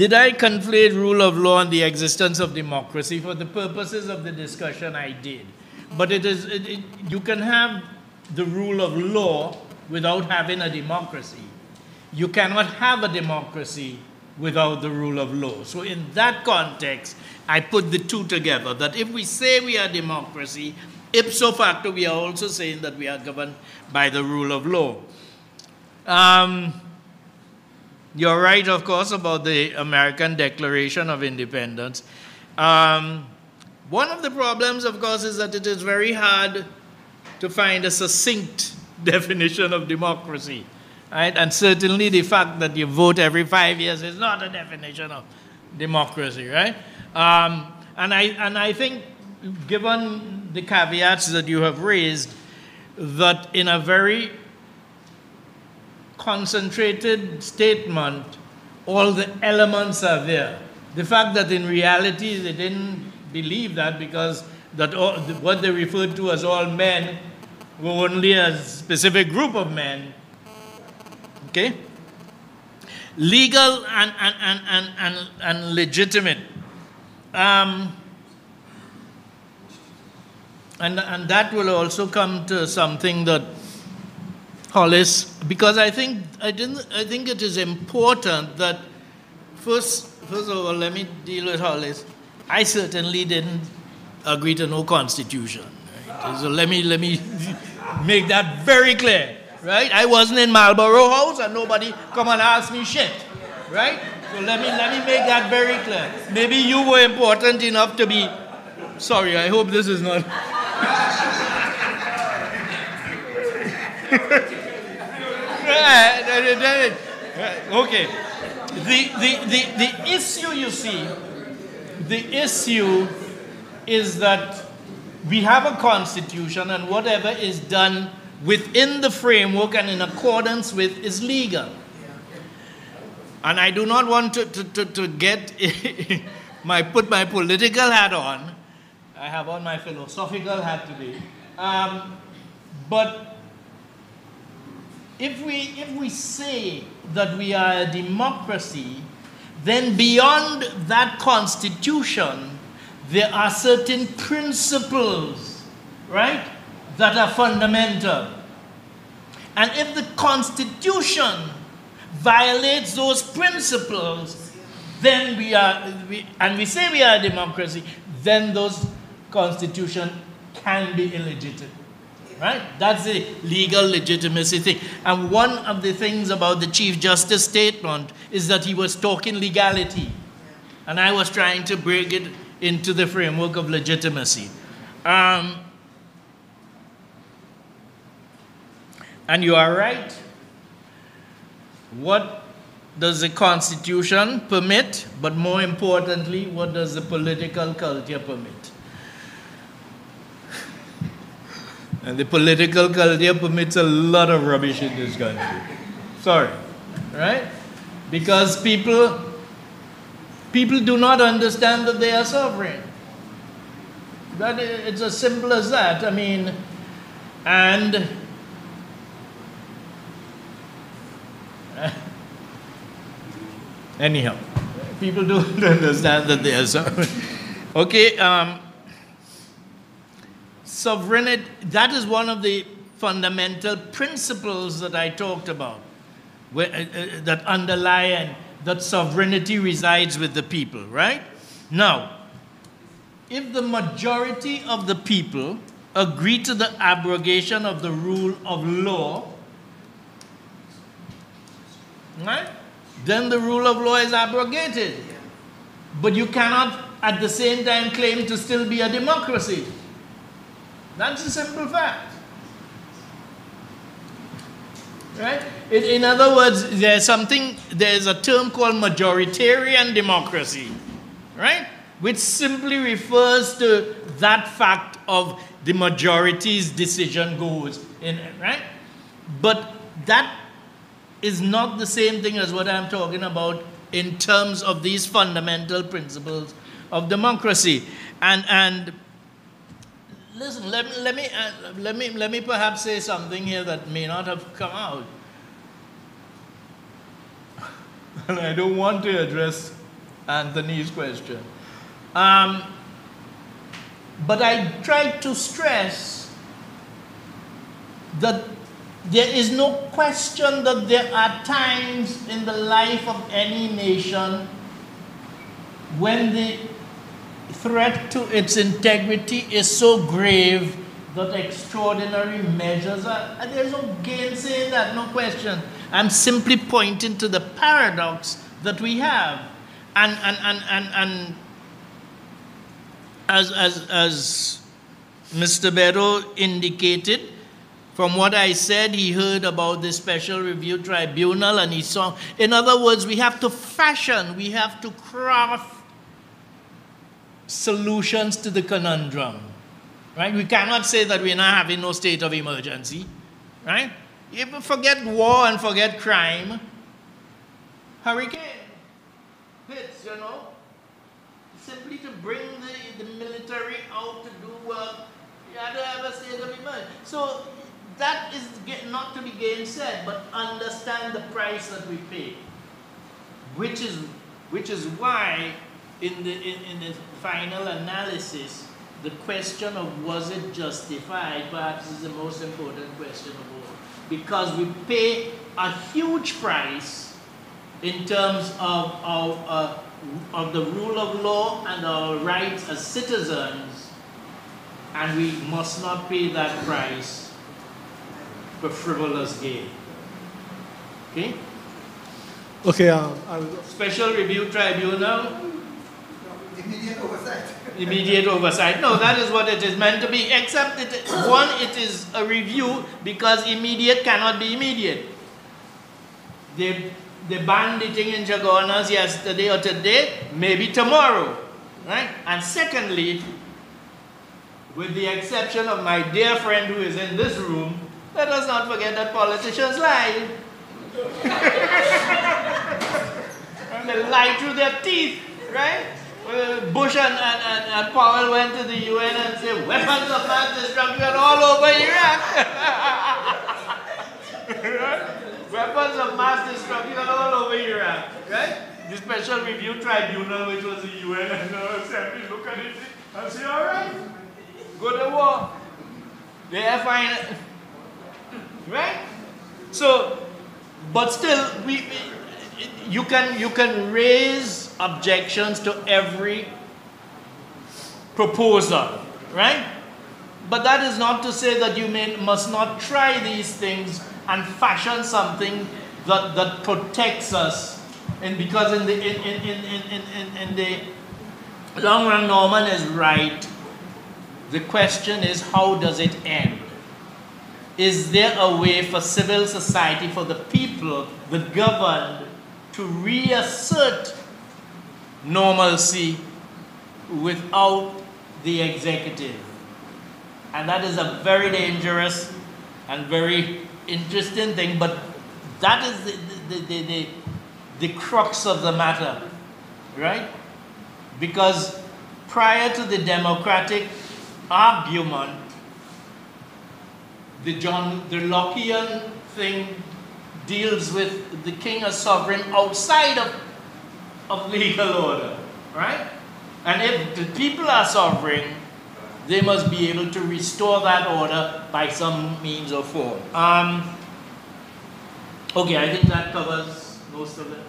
Did I conflate rule of law and the existence of democracy? For the purposes of the discussion, I did. But you can have the rule of law without having a democracy. You cannot have a democracy without the rule of law. So in that context, I put the two together, that if we say we are democracy, ipso facto, we are also saying that we are governed by the rule of law. You're right, of course, about the American Declaration of Independence. One of the problems, of course, is that it is very hard to find a succinct definition of democracy, right? And certainly the fact that you vote every 5 years is not a definition of democracy, right? And I think, given the caveats that you have raised, that in a very concentrated statement, all the elements are there. The fact that in reality they didn't believe that, because that what they referred to as all men were only a specific group of men. Okay? Legal and legitimate. And that will also come to something that Hollis, because I think it is important that first of all, let me deal with Hollis. I certainly didn't agree to no constitution. Right? So let me make that very clear. Right? I wasn't in Marlborough House and nobody come and ask me shit. Right? So let me make that very clear. Maybe you were important enough to be. Sorry, I hope this is not. Okay. The issue, you see, the issue is that we have a constitution, and whatever is done within the framework and in accordance with is legal. And I do not want to get put my political hat on. I have on my philosophical hat today. But if we say that we are a democracy, then beyond that constitution, there are certain principles, right, that are fundamental. And if the constitution violates those principles, then we say we are a democracy, then those constitution can be illegitimate. Right? That's the legal legitimacy thing. And one of the things about the Chief Justice statement is that he was talking legality. And I was trying to bring it into the framework of legitimacy. And you are right. What does the Constitution permit? But more importantly, what does the political culture permit? And the political culture permits a lot of rubbish in this country. Sorry. Right? Because people do not understand that they are sovereign. It's as simple as that. I mean, and anyhow, people don't understand that they are sovereign. Okay, sovereignty, that is one of the fundamental principles that I talked about, that underlie and that sovereignty resides with the people, right? Now, if the majority of the people agree to the abrogation of the rule of law, right, then the rule of law is abrogated. But you cannot at the same time claim to still be a democracy. That's a simple fact. Right? In other words, there's a term called majoritarian democracy, right? Which simply refers to that fact of the majority's decision goes in, right? But that is not the same thing as what I'm talking about in terms of these fundamental principles of democracy. And listen, let me perhaps say something here that may not have come out. And I don't want to address Anthony's question. But I tried to stress that there is no question that there are times in the life of any nation when the threat to its integrity is so grave that extraordinary measures are, and there's no gainsaying that, no question. I'm simply pointing to the paradox that we have. And as Mr. Beddoe indicated, from what I said, he heard about the Special Review Tribunal and he saw, in other words, we have to fashion, we have to craft solutions to the conundrum, right? We cannot say that we're not having no state of emergency, right? You forget war and forget crime. Hurricane hits, you know, simply to bring the military out to do work. You had to have a state of emergency. So that is not to be gainsaid, but understand the price that we pay, which is why in the final analysis, the question of was it justified perhaps is the most important question of all, because we pay a huge price in terms of the rule of law and our rights as citizens, and we must not pay that price for frivolous gain. Okay? Okay, Special Review Tribunal. Immediate oversight. Immediate oversight. No, that is what it is meant to be, except it is a review because immediate cannot be immediate. They banned eating in Chaguanas yesterday or today, maybe tomorrow, right? And secondly, with the exception of my dear friend who is in this room, let us not forget that politicians lie. And they lie through their teeth, right? Bush and Powell went to the UN and said, weapons of mass destruction all over Iraq. Weapons of mass destruction all over Iraq, right? The Special Review Tribunal, which was the UN and the Assembly, look at it and say, all right, go to war. They are fine, right? So, but still, you can raise objections to every proposal, right? But that is not to say that you must not try these things and fashion something that protects us. And because in the long run, Norman is right. The question is, how does it end? Is there a way for civil society, for the people, the governed, to reassert normalcy without the executive? And that is a very dangerous and very interesting thing, but that is the crux of the matter, right? Because prior to the democratic argument, the Lockean thing deals with the king as sovereign outside of legal order, right? And if the people are sovereign, they must be able to restore that order by some means or form. Okay, I think that covers most of it.